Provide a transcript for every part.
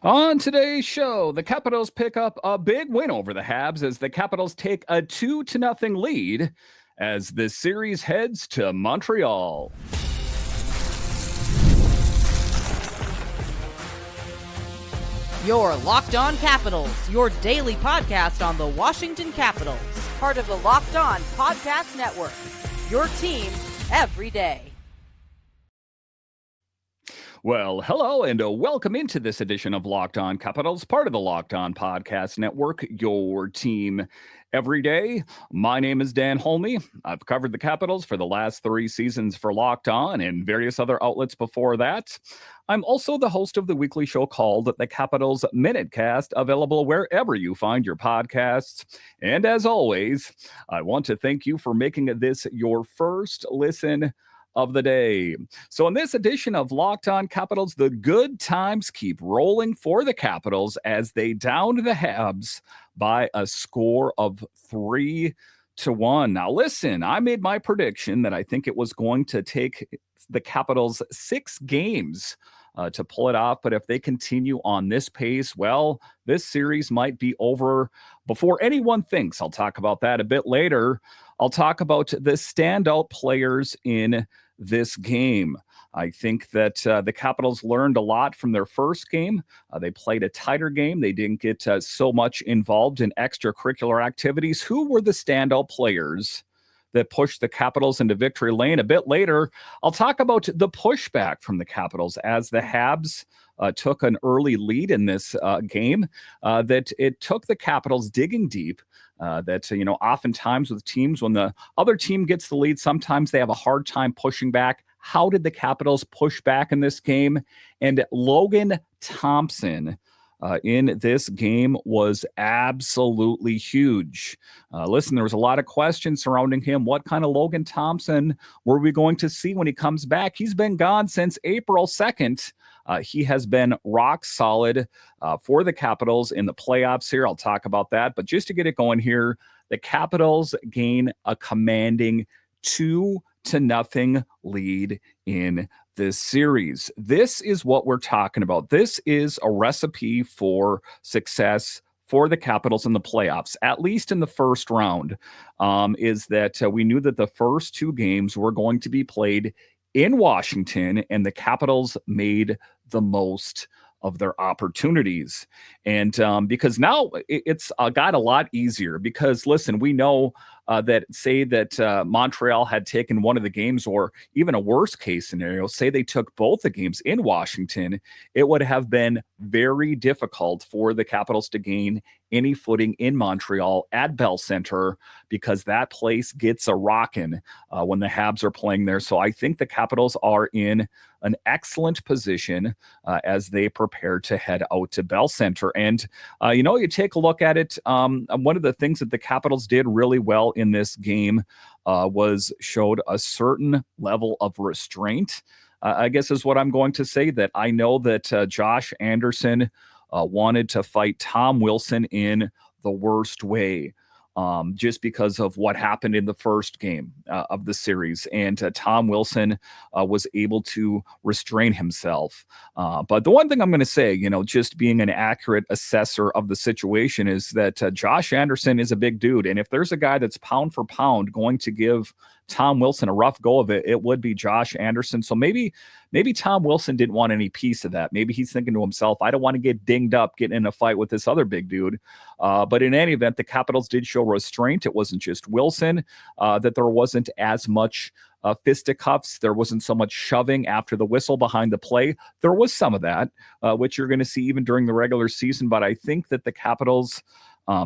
On today's show, the Capitals pick up a big win over the Habs as the Capitals take a 2-0 lead as this series heads to Montreal. You're Locked On Capitals, your daily podcast on the Washington Capitals. Part of the Locked On Podcast Network, your team every day. Well, hello and welcome into this edition of Locked On Capitals, part of the Locked On Podcast Network, your team every day. My name is Dan Holme. I've covered the Capitals for the last 3 seasons for Locked On and various other outlets before that. I'm also the host of the weekly show called The Capitals Minutecast, available wherever you find your podcasts. And as always, I want to thank you for making this your first listen of the day. So in this edition of Locked On Capitals, the good times keep rolling for the Capitals as they downed the Habs by a score of 3-1. Now listen, I made my prediction that I think it was going to take the Capitals 6 games to pull it off. But if they continue on this pace, well, this series might be over before anyone thinks. I'll talk about that a bit later. I'll talk about the standout players in this game. I think that the Capitals learned a lot from their first game. They played a tighter game. They didn't get so much involved in extracurricular activities. Who were the standout players that pushed the Capitals into victory lane? A bit later, I'll talk about the pushback from the Capitals as the Habs took an early lead in this game, that it took the Capitals digging deep. Oftentimes with teams, when the other team gets the lead, sometimes they have a hard time pushing back. How did the Capitals push back in this game? And Logan Thompson in this game was absolutely huge. Listen, there was a lot of questions surrounding him. What kind of Logan Thompson were we going to see when he comes back? He's been gone since April 2nd. He has been rock solid for the Capitals in the playoffs here. I'll talk about that. But just to get it going here, the Capitals gain a commanding 2-0 lead in this series. This is what we're talking about. This is a recipe for success for the Capitals in the playoffs, at least in the first round, is that we knew that the first 2 games were going to be played in Washington, and the Capitals made the most of their opportunities. And because now it's got a lot easier, because listen, we know that say that Montreal had taken one of the games, or even a worst case scenario, say they took both the games in Washington, it would have been very difficult for the Capitals to gain any footing in Montreal at Bell Center, because that place gets a rockin' when the Habs are playing there. So I think the Capitals are in an excellent position as they prepare to head out to Bell Center. And, you take a look at it. One of the things that the Capitals did really well in this game was showed a certain level of restraint, I guess is what I'm going to say. That I know that Josh Anderson wanted to fight Tom Wilson in the worst way, just because of what happened in the first game of the series. And Tom Wilson was able to restrain himself. But the one thing I'm going to say, just being an accurate assessor of the situation, is that Josh Anderson is a big dude. And if there's a guy that's pound for pound going to give Tom Wilson a rough go of it, it would be Josh Anderson. So maybe Tom Wilson didn't want any piece of that. Maybe he's thinking to himself, I don't want to get dinged up getting in a fight with this other big dude. But in any event, the Capitals did show restraint. It wasn't just Wilson, that there wasn't as much fisticuffs. There wasn't so much shoving after the whistle behind the play. There was some of that, which you're going to see even during the regular season. But I think that the Capitals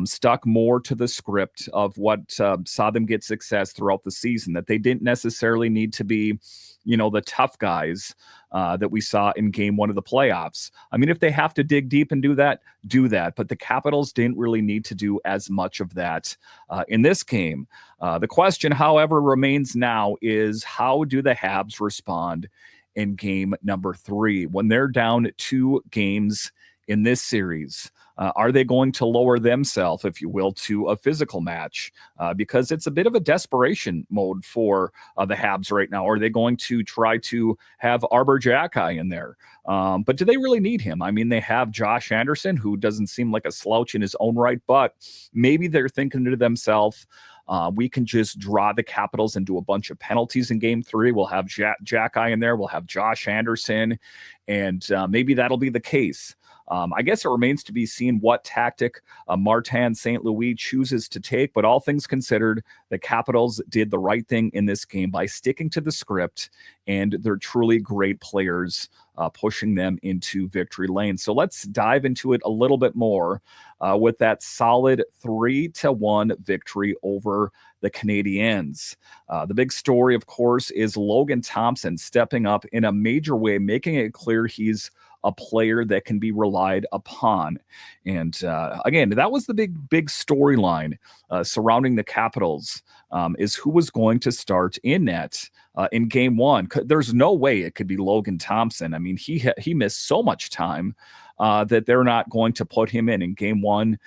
stuck more to the script of what saw them get success throughout the season, that they didn't necessarily need to be, the tough guys that we saw in game 1 of the playoffs. I mean, if they have to dig deep and do that, do that. But the Capitals didn't really need to do as much of that in this game. The question, however, remains now is, how do the Habs respond in game number 3 when they're down 2 games in this series? Are they going to lower themselves, if you will, to a physical match? Because it's a bit of a desperation mode for the Habs right now. Are they going to try to have Arbor Jacki in there? But do they really need him? I mean, they have Josh Anderson, who doesn't seem like a slouch in his own right, but maybe they're thinking to themselves, we can just draw the Capitals and do a bunch of penalties in game 3. We'll have Jacki in there. We'll have Josh Anderson, and maybe that'll be the case. I guess it remains to be seen what tactic Martin St. Louis chooses to take, but all things considered, the Capitals did the right thing in this game by sticking to the script, and they're truly great players pushing them into victory lane. So let's dive into it a little bit more with that solid 3-1 victory over the Canadiens. The big story, of course, is Logan Thompson stepping up in a major way, making it clear he's a player that can be relied upon. And again, that was the big storyline surrounding the Capitals, is who was going to start in net in game 1. There's no way it could be Logan Thompson. I mean, he missed so much time that they're not going to put him in game 1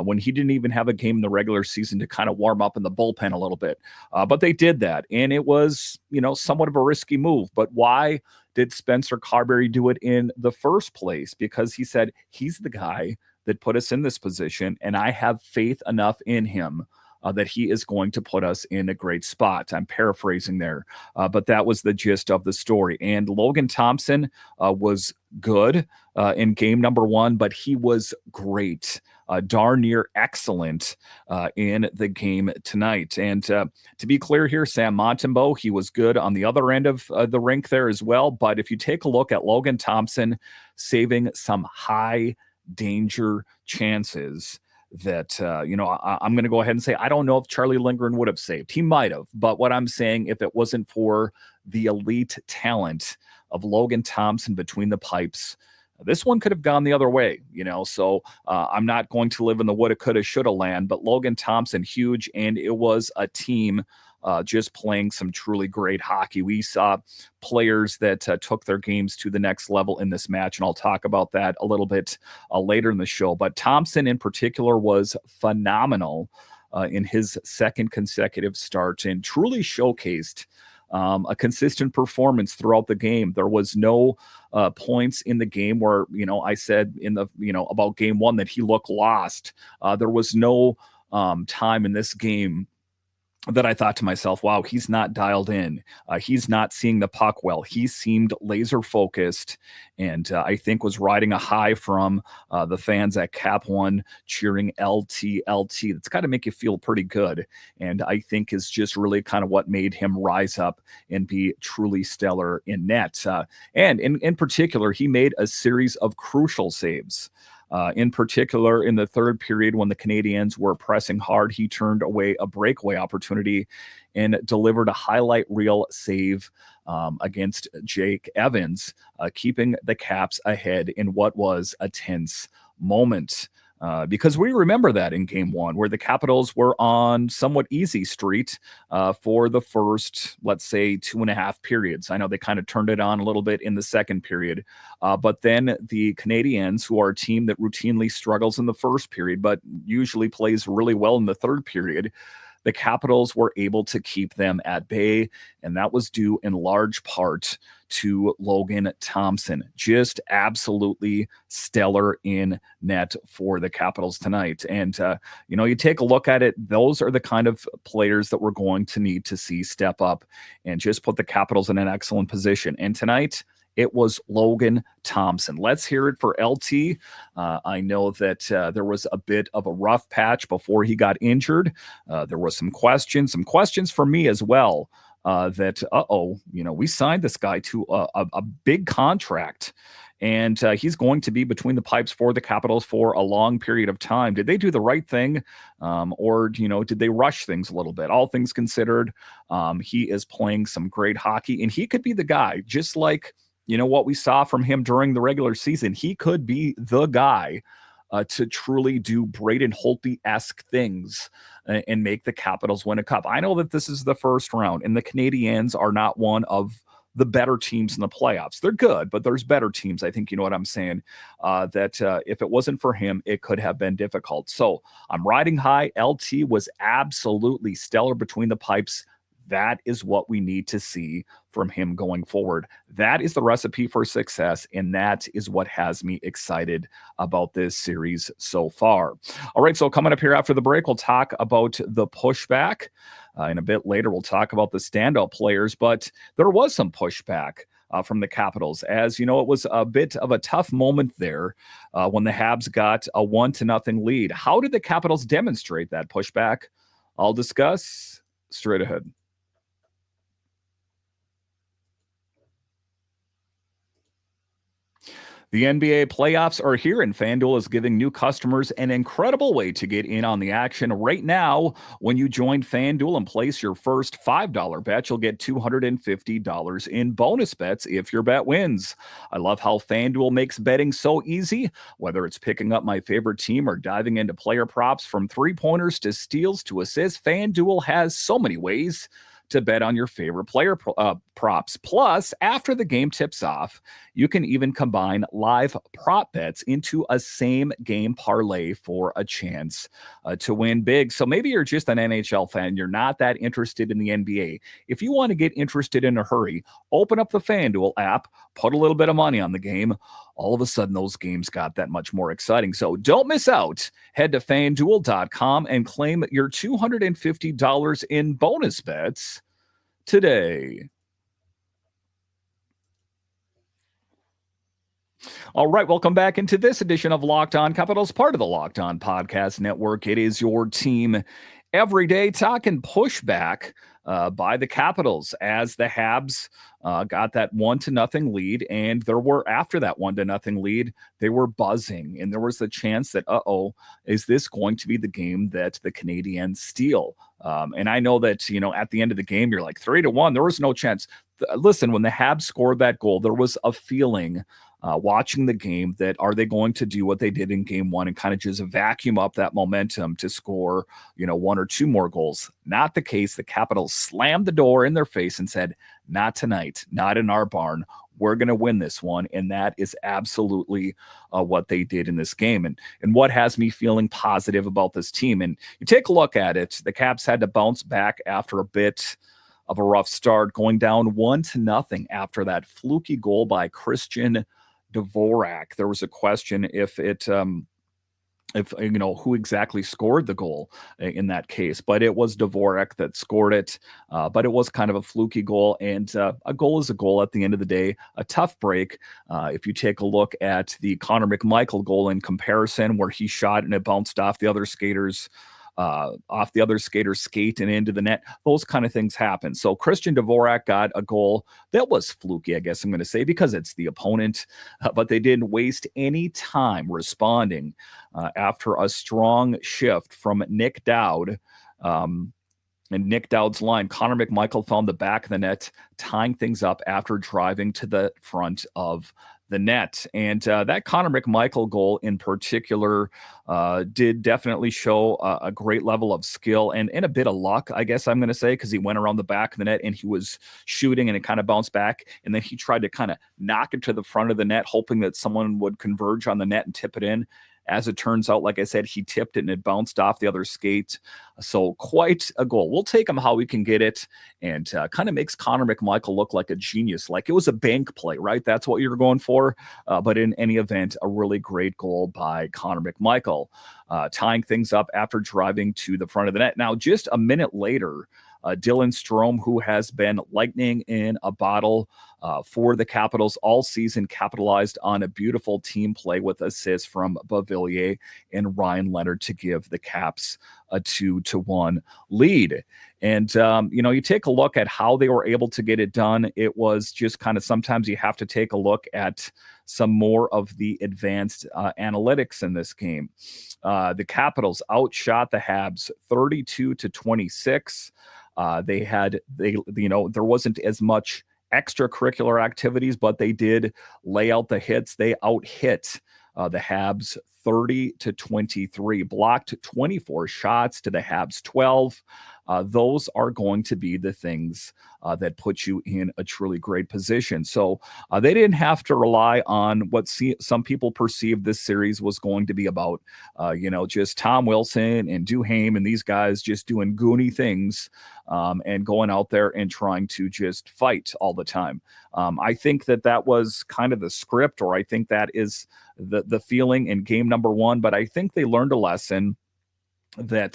when he didn't even have a game in the regular season to kind of warm up in the bullpen a little bit. But they did that, and it was, somewhat of a risky move. But why did Spencer Carberry do it in the first place? Because he said, he's the guy that put us in this position, and I have faith enough in him that he is going to put us in a great spot. I'm paraphrasing there, but that was the gist of the story. And Logan Thompson was good in game number 1, but he was great, darn near excellent in the game tonight. And to be clear here, Sam Montembeault, he was good on the other end of the rink there as well. But if you take a look at Logan Thompson saving some high danger chances that, I'm going to go ahead and say, I don't know if Charlie Lindgren would have saved. He might have. But what I'm saying, if it wasn't for the elite talent of Logan Thompson between the pipes, this one could have gone the other way, So I'm not going to live in the woulda, coulda, shoulda land, but Logan Thompson, huge. And it was a team just playing some truly great hockey. We saw players that took their games to the next level in this match, and I'll talk about that a little bit later in the show. But Thompson in particular was phenomenal in his second consecutive start and truly showcased a consistent performance throughout the game. There was no points in the game where, I said in the, about game 1 that he looked lost. There was no time in this game that I thought to myself, wow, he's not dialed in. He's not seeing the puck well. He seemed laser focused, and I think was riding a high from the fans at Cap One cheering LT, LT. That's got to make you feel pretty good. And I think is just really kind of what made him rise up and be truly stellar in net. And in particular, he made a series of crucial saves. In particular, in the third period, when the Canadiens were pressing hard, he turned away a breakaway opportunity and delivered a highlight reel save against Jake Evans, keeping the Caps ahead in what was a tense moment. Because we remember that in game 1, where the Capitals were on somewhat easy street for the first, let's say, 2.5 periods. I know they kind of turned it on a little bit in the second period. But then the Canadiens, who are a team that routinely struggles in the first period, but usually plays really well in the third period, the Capitals were able to keep them at bay, and that was due in large part to Logan Thompson. Just absolutely stellar in net for the Capitals tonight. And, you take a look at it, those are the kind of players that we're going to need to see step up and just put the Capitals in an excellent position. And tonight, it was Logan Thompson. Let's hear it for LT. I know that there was a bit of a rough patch before he got injured. There was some questions for me as well. We signed this guy to a big contract, and he's going to be between the pipes for the Capitals for a long period of time. Did they do the right thing, or did they rush things a little bit? All things considered, he is playing some great hockey, and he could be the guy, just like what we saw from him during the regular season. He could be the guy to truly do Braden Holtby-esque things and make the Capitals win a cup. I know that this is the first round, and the Canadiens are not one of the better teams in the playoffs. They're good, but there's better teams. I think you know what I'm saying. That if it wasn't for him, it could have been difficult. So I'm riding high. LT was absolutely stellar between the pipes. That is what we need to see from him going forward. That is the recipe for success, and that is what has me excited about this series so far. All right, so coming up here after the break, we'll talk about the pushback. And a bit later, we'll talk about the standout players, but there was some pushback from the Capitals. As you know, it was a bit of a tough moment there when the Habs got a 1-0 lead. How did the Capitals demonstrate that pushback? I'll discuss straight ahead. The NBA playoffs are here, and FanDuel is giving new customers an incredible way to get in on the action right now. When you join FanDuel and place your first $5 bet, you'll get $250 in bonus bets if your bet wins. I love how FanDuel makes betting so easy. Whether it's picking up my favorite team or diving into player props, from three-pointers to steals to assists, FanDuel has so many ways to bet on your favorite player props. Plus, after the game tips off, you can even combine live prop bets into a same game parlay for a chance to win big. So maybe you're just an NHL fan. You're not that interested in the NBA. If you want to get interested in a hurry, open up the FanDuel app, put a little bit of money on the game. All of a sudden, those games got that much more exciting. So don't miss out. Head to FanDuel.com and claim your $250 in bonus bets today. All right, welcome back into this edition of Locked On Capitals, part of the Locked On Podcast Network. It is your team every day, talking pushback by the Capitals as the Habs got that 1-0 lead, and there were, after that 1-0 lead, they were buzzing, and there was the chance that, is this going to be the game that the Canadiens steal? And I know that, at the end of the game, you're like 3-1. There was no chance. Listen, when the Habs scored that goal, there was a feeling watching the game that, are they going to do what they did in game one and kind of just vacuum up that momentum to score, one or two more goals? Not the case. The Capitals slammed the door in their face and said, not tonight, not in our barn. We're going to win this one. And that is absolutely what they did in this game. And what has me feeling positive about this team. And you take a look at it, the Caps had to bounce back after a bit of a rough start, going down 1-0 after that fluky goal by Christian Dvorak. There was a question if who exactly scored the goal in that case, but it was Dvorak that scored it. But it was kind of a fluky goal, and a goal is a goal at the end of the day. A tough break. If you take a look at the Connor McMichael goal in comparison, where he shot and it bounced off the other skater's skate and into the net, those kind of things happen. So Christian Dvorak got a goal that was fluky, I guess I'm going to say, because it's the opponent, but they didn't waste any time responding after a strong shift from Nick Dowd. And Nick Dowd's line, Connor McMichael found the back of the net, tying things up after driving to the front of the net. And that Connor McMichael goal in particular did definitely show a great level of skill and a bit of luck, I guess I'm going to say, because he went around the back of the net and he was shooting and it kind of bounced back. And then he tried to kind of knock it to the front of the net, hoping that someone would converge on the net and tip it in. As it turns out, like I said, he tipped it and it bounced off the other skate. So quite a goal. We'll take him how we can get it, and kind of makes Connor McMichael look like a genius. Like it was a bank play, right? That's what you're going for. But in any event, a really great goal by Connor McMichael, tying things up after driving to the front of the net. Now, just a minute later, Dylan Strome, who has been lightning in a bottle for the Capitals all season, capitalized on a beautiful team play with assists from Beauvillier and Ryan Leonard to give the Caps a 2-1 lead. And, you take a look at how they were able to get it done. It was just kind of, sometimes you have to take a look at some more of the advanced analytics in this game. The Capitals outshot the Habs 32-26. There wasn't as much extracurricular activities, but they did lay out the hits. They out-hit the Habs 30-23, blocked 24 shots to the Habs 12. those are going to be the things that put you in a truly great position. So they didn't have to rely on what some people perceived this series was going to be about, just Tom Wilson and Duhaime and these guys just doing goony things and going out there and trying to just fight all the time. I think that was kind of the script, or I think that is the feeling in game number one. But I think they learned a lesson that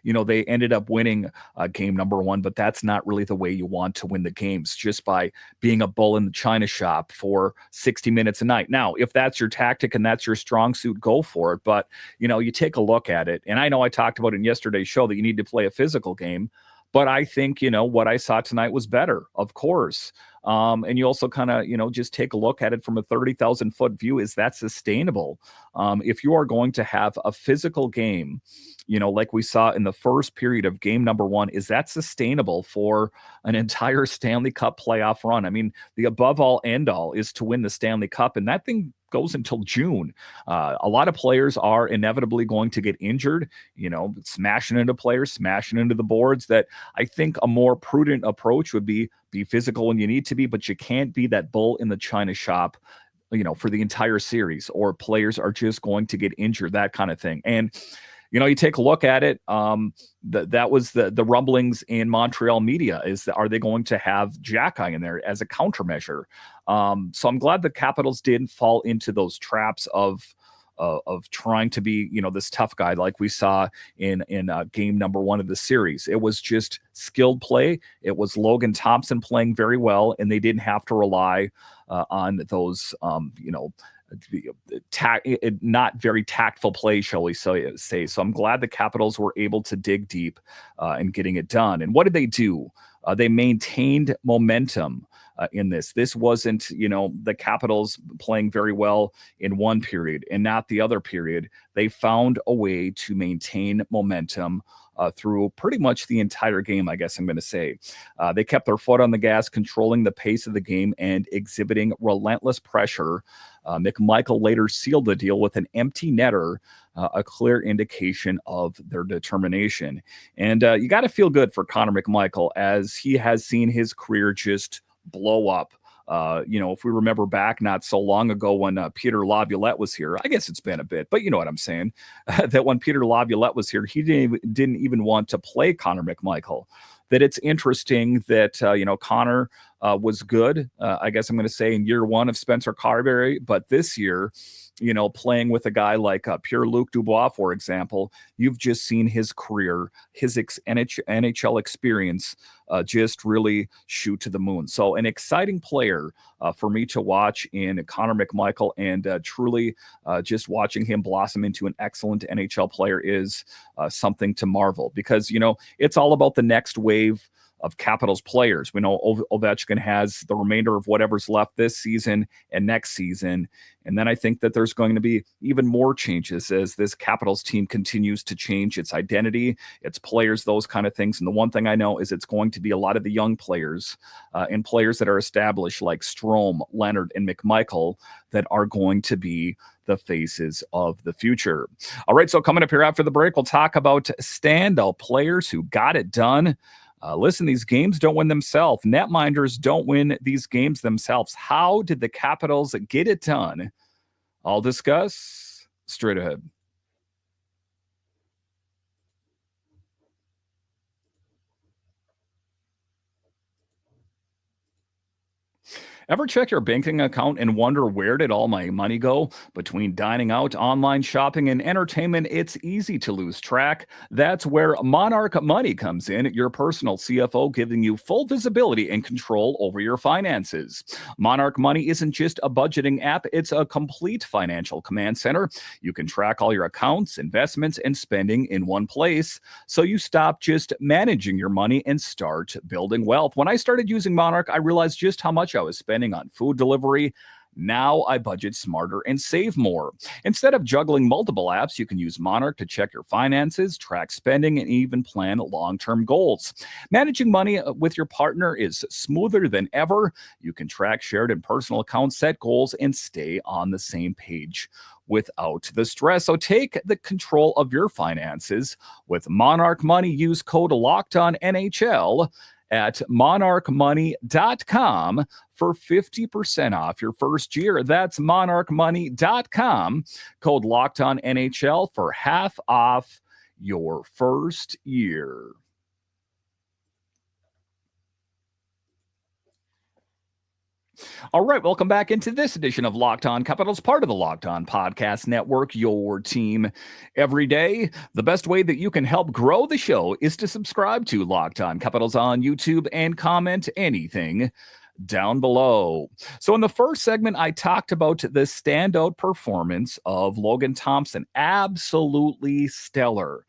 they ended up winning game number one, but that's not really the way you want to win the games, just by being a bull in the china shop for 60 minutes a night. Now, if that's your tactic and that's your strong suit, go for it. But you take a look at it, and I know I talked about in yesterday's show that you need to play a physical game, but I think what I saw tonight was better, of course. And you also kind of, just take a look at it from a 30,000 foot view. Is that sustainable? If you are going to have a physical game, like we saw in the first period of game number one, is that sustainable for an entire Stanley Cup playoff run? I mean, the above all end all is to win the Stanley Cup, and that thing goes until June. A lot of players are inevitably going to get injured, smashing into players, smashing into the boards. That I think a more prudent approach would be physical when you need to be, but you can't be that bull in the china shop, for the entire series, or players are just going to get injured, that kind of thing. And you take a look at it. That was the rumblings in Montreal media, is that are they going to have Jackeye in there as a countermeasure? So I'm glad the Capitals didn't fall into those traps of trying to be, this tough guy like we saw in game number one of the series. It was just skilled play. It was Logan Thompson playing very well, and they didn't have to rely on those, not very tactful play, shall we say. So I'm glad the Capitals were able to dig deep and getting it done. And what did they do? They maintained momentum in this. This wasn't, the Capitals playing very well in one period and not the other period. They found a way to maintain momentum through pretty much the entire game, I guess I'm going to say. They kept their foot on the gas, controlling the pace of the game and exhibiting relentless pressure. McMichael later sealed the deal with an empty netter, a clear indication of their determination. And you got to feel good for Connor McMichael, as he has seen his career just blow up. If we remember back not so long ago when Peter Laviolette was here, I guess it's been a bit, but you know what I'm saying, that when Peter Laviolette was here, he didn't even want to play Connor McMichael. That it's interesting that, Connor was good, I guess I'm going to say, in year one of Spencer Carberry, but this year, playing with a guy like Pierre-Luc Dubois, for example, you've just seen his career, his NHL experience just really shoot to the moon. So an exciting player for me to watch in Connor McMichael, and truly just watching him blossom into an excellent NHL player is something to marvel, because, it's all about the next wave of Capitals players. We know Ovechkin has the remainder of whatever's left this season and next season. And then I think that there's going to be even more changes as this Capitals team continues to change its identity, its players, those kind of things. And the one thing I know is it's going to be a lot of the young players and players that are established like Strome, Leonard, and McMichael that are going to be the faces of the future. All right, so coming up here after the break, we'll talk about standout players who got it done. Listen, these games don't win themselves. Netminders don't win these games themselves. How did the Capitals get it done? I'll discuss straight ahead. Ever check your banking account and wonder, where did all my money go? Between dining out, online shopping, and entertainment, it's easy to lose track. That's where Monarch Money comes in, your personal CFO, giving you full visibility and control over your finances. Monarch Money isn't just a budgeting app, it's a complete financial command center. You can track all your accounts, investments, and spending in one place, so you stop just managing your money and start building wealth. When I started using Monarch, I realized just how much I was spending on food delivery, Now I budget smarter and save more. Instead of juggling multiple apps, you can use Monarch to check your finances, track spending, and even plan long-term goals. Managing money with your partner is smoother than ever. You can track shared and personal accounts, set goals, and stay on the same page without the stress. So take the control of your finances with Monarch Money. Use code LOCKEDONNHL at monarchmoney.com for 50% off your first year. That's monarchmoney.com, code LOCKEDONNHL for half off your first year. All right, welcome back into this edition of Locked On Capitals, part of the Locked On Podcast Network, your team every day. The best way that you can help grow the show is to subscribe to Locked On Capitals on YouTube and comment anything down below. So in the first segment, I talked about the standout performance of Logan Thompson. Absolutely stellar.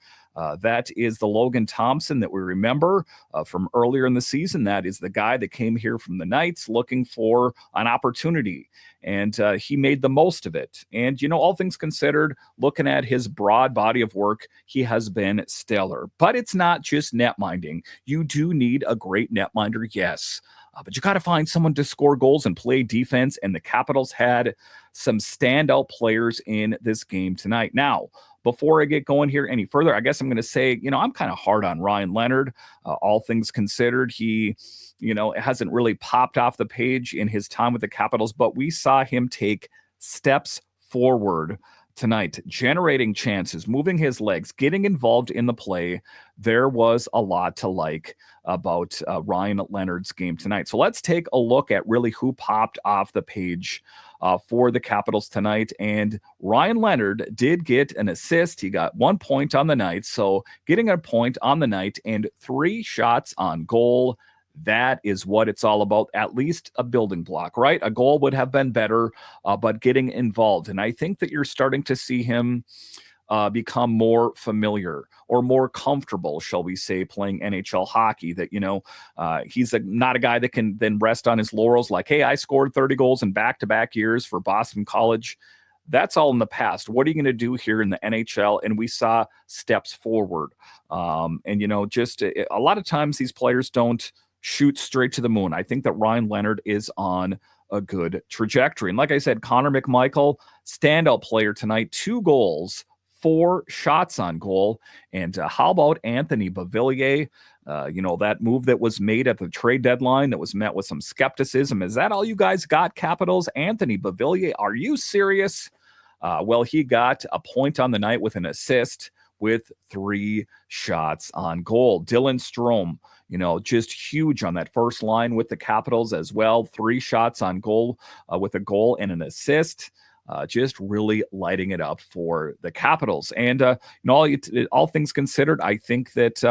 That is the Logan Thompson that we remember from earlier in the season. That is the guy that came here from the Knights looking for an opportunity, and he made the most of it. And, all things considered, looking at his broad body of work, he has been stellar. But it's not just netminding. You do need a great netminder, yes. But you got to find someone to score goals and play defense, and the Capitals had some standout players in this game tonight. Now, before I get going here any further, I guess I'm going to say, I'm kind of hard on Ryan Leonard. All things considered, he, hasn't really popped off the page in his time with the Capitals, but we saw him take steps forward tonight, generating chances, moving his legs, getting involved in the play. There was a lot to like about Ryan Leonard's game tonight. So let's take a look at really who popped off the page for the Capitals tonight. And Ryan Leonard did get an assist. He got 1 point on the night. So getting a point on the night and 3 shots on goal. That is what it's all about, at least a building block, right? A goal would have been better, but getting involved. And I think that you're starting to see him become more familiar or more comfortable, shall we say, playing NHL hockey. That, he's not a guy that can then rest on his laurels like, hey, I scored 30 goals in back-to-back years for Boston College. That's all in the past. What are you going to do here in the NHL? And we saw steps forward. Just a lot of times these players don't shoot straight to the moon. I think that Ryan Leonard is on a good trajectory. And like I said, Connor McMichael, standout player tonight, 2 goals, 4 shots on goal. And how about Anthony Beauvillier? That move that was made at the trade deadline that was met with some skepticism. Is that all you guys got, Capitals? Anthony Beauvillier, are you serious? Well, he got a point on the night with an assist with 3 shots on goal. Dylan Strome, just huge on that first line with the Capitals as well. 3 shots on goal with a goal and an assist. Just really lighting it up for the Capitals. And, all things considered, I think that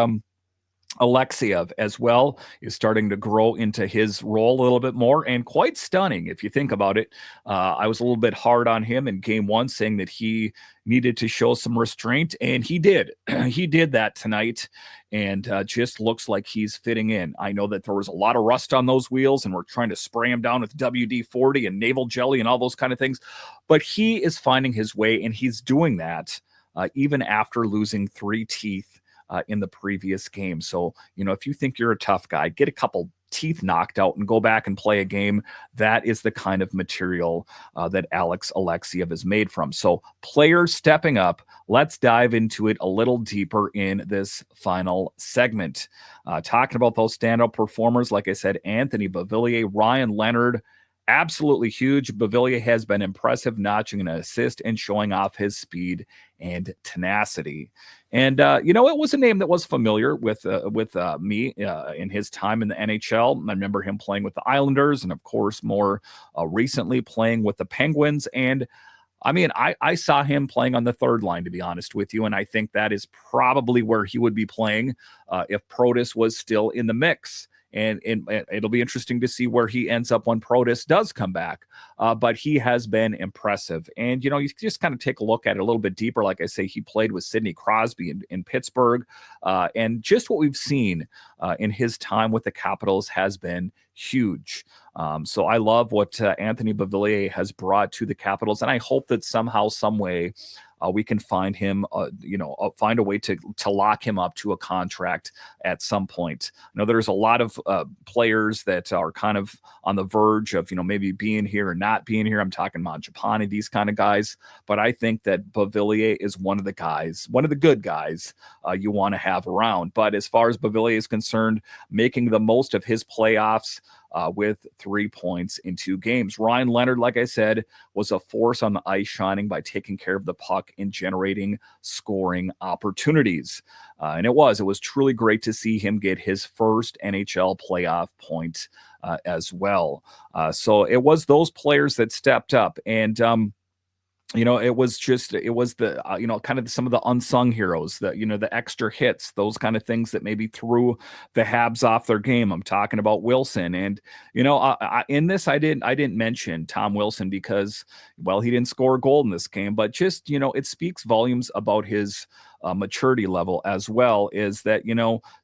Alexeyev as well is starting to grow into his role a little bit more, and quite stunning if you think about it. I was a little bit hard on him in game 1, saying that he needed to show some restraint, and he did. He did that tonight, and just looks like he's fitting in. I know that there was a lot of rust on those wheels, and we're trying to spray him down with WD-40 and navel jelly and all those kind of things, but he is finding his way, and he's doing that even after losing 3 teeth in the previous game. So, if you think you're a tough guy, get a couple teeth knocked out and go back and play a game. That is the kind of material that Alexeyev is made from. So players stepping up. Let's dive into it a little deeper in this final segment. Talking about those standout performers, like I said, Anthony Beauvillier, Ryan Leonard, absolutely huge. Beauvillier has been impressive, notching an assist and showing off his speed and tenacity. And, it was a name that was familiar with me in his time in the NHL. I remember him playing with the Islanders and, of course, more recently playing with the Penguins. And, I saw him playing on the third line, to be honest with you, and I think that is probably where he would be playing if Protas was still in the mix. And it'll be interesting to see where he ends up when Protas does come back. But he has been impressive. And, you just kind of take a look at it a little bit deeper. Like I say, he played with Sidney Crosby in Pittsburgh. And just what we've seen in his time with the Capitals has been huge. So I love what Anthony Beauvillier has brought to the Capitals. And I hope that somehow, some way, we can find him, find a way to lock him up to a contract at some point. I know there's a lot of players that are kind of on the verge of, maybe being here or not being here. I'm talking Mangiapane, these kind of guys. But I think that Beauvillier is one of the good guys you want to have around. But as far as Beauvillier is concerned, making the most of his playoffs with 3 points in 2 games. Ryan Leonard, like I said, was a force on the ice, shining by taking care of the puck and generating scoring opportunities. And it was truly great to see him get his first NHL playoff point as well. So it was those players that stepped up. And it was the, kind of some of the unsung heroes, the extra hits, those kind of things that maybe threw the Habs off their game. I'm talking about Wilson. And, in this, I didn't mention Tom Wilson because, well, he didn't score a goal in this game, but just, it speaks volumes about his maturity level as well, is that,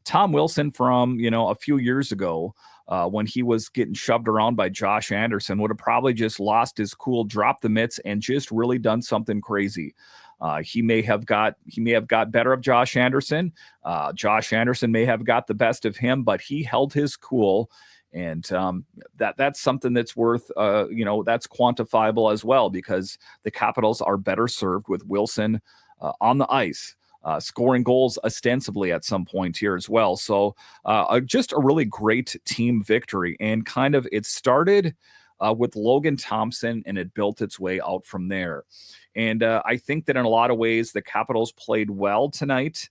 Tom Wilson from, a few years ago, when he was getting shoved around by Josh Anderson, would have probably just lost his cool, dropped the mitts, and just really done something crazy. He may have got better of Josh Anderson. Josh Anderson may have got the best of him, but he held his cool. And that's something that's worth, that's quantifiable as well, because the Capitals are better served with Wilson on the ice. Scoring goals ostensibly at some point here as well. So just a really great team victory. And kind of it started with Logan Thompson, and it built its way out from there. And I think that in a lot of ways, the Capitals played well tonight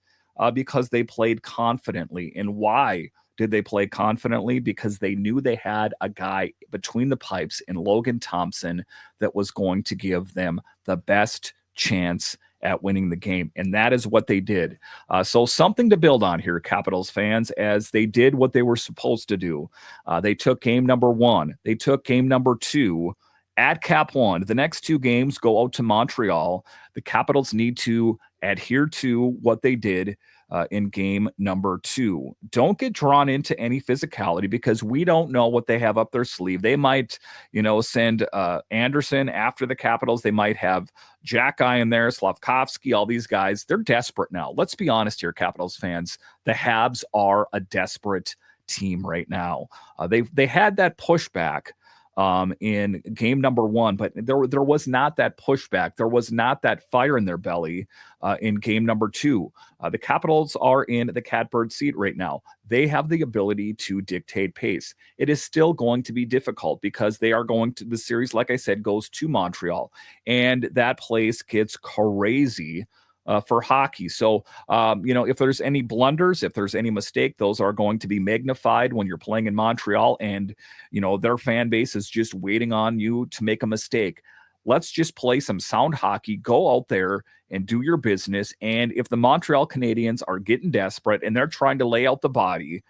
because they played confidently. And why did they play confidently? Because they knew they had a guy between the pipes in Logan Thompson that was going to give them the best chance at winning the game. And that is what they did. So something to build on here, Capitals fans, as they did what they were supposed to do. They took game number 1. They took game number 2 at Cap One. The next 2 games go out to Montreal. The Capitals need to adhere to what they did in game number 2. Don't get drawn into any physicality, because we don't know what they have up their sleeve. They might, send Anderson after the Capitals. They might have Jack Guy in there, Slavkovsky, all these guys. They're desperate now. Let's be honest here, Capitals fans. The Habs are a desperate team right now. They had that pushback in game number 1, but there was not that pushback. There was not that fire in their belly in game number 2. The Capitals are in the catbird seat right now. They have the ability to dictate pace. It is still going to be difficult because they are going to, the series, like I said, goes to Montreal, and that place gets crazy for hockey. So, if there's any blunders, if there's any mistake, those are going to be magnified when you're playing in Montreal, and, their fan base is just waiting on you to make a mistake. Let's just play some sound hockey, go out there and do your business. And if the Montreal Canadiens are getting desperate and they're trying to lay out the body,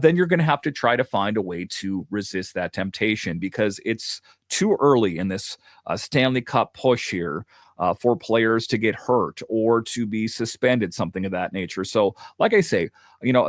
then you're going to have to try to find a way to resist that temptation, because it's too early in this Stanley Cup push here for players to get hurt or to be suspended, something of that nature. So, like I say,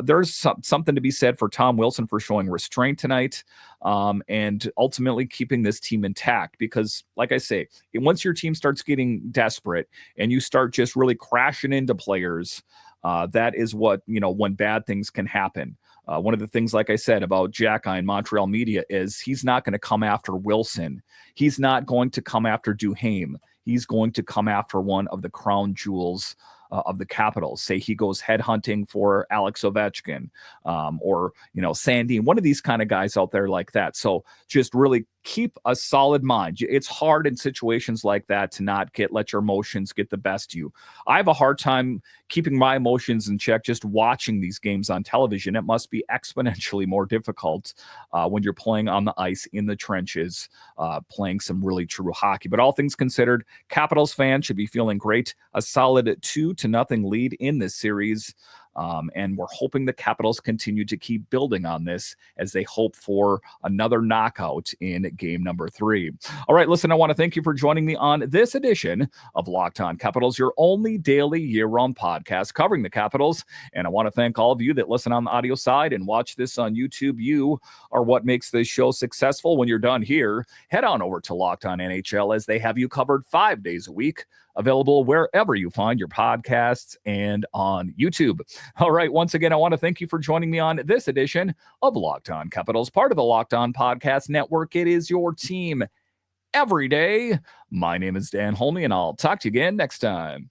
there's something to be said for Tom Wilson for showing restraint tonight and ultimately keeping this team intact. Because, like I say, once your team starts getting desperate and you start just really crashing into players, that is what, when bad things can happen. One of the things, like I said, about Jack and Montreal media is he's not going to come after Wilson. He's not going to come after Duhaime. He's going to come after one of the crown jewels of the Capitals. Say he goes headhunting for Alex Ovechkin or, Sandy, one of these kind of guys out there like that. So just really keep a solid mind. It's hard in situations like that to not let your emotions get the best of you. I have a hard time keeping my emotions in check just watching these games on television. It must be exponentially more difficult when you're playing on the ice in the trenches, playing some really true hockey. But all things considered, Capitals fans should be feeling great. A solid 2-0 lead in this series. And we're hoping the Capitals continue to keep building on this as they hope for another knockout in game number 3. All right, listen, I want to thank you for joining me on this edition of Locked On Capitals, your only daily year-round podcast covering the Capitals. And I want to thank all of you that listen on the audio side and watch this on YouTube. You are what makes this show successful. When you're done here, head on over to Locked On NHL, as they have you covered 5 days a week, available wherever you find your podcasts and on YouTube. All right, once again, I want to thank you for joining me on this edition of Locked On Capitals, part of the Locked On Podcast Network. It is your team every day. My name is Dan Holme, and I'll talk to you again next time.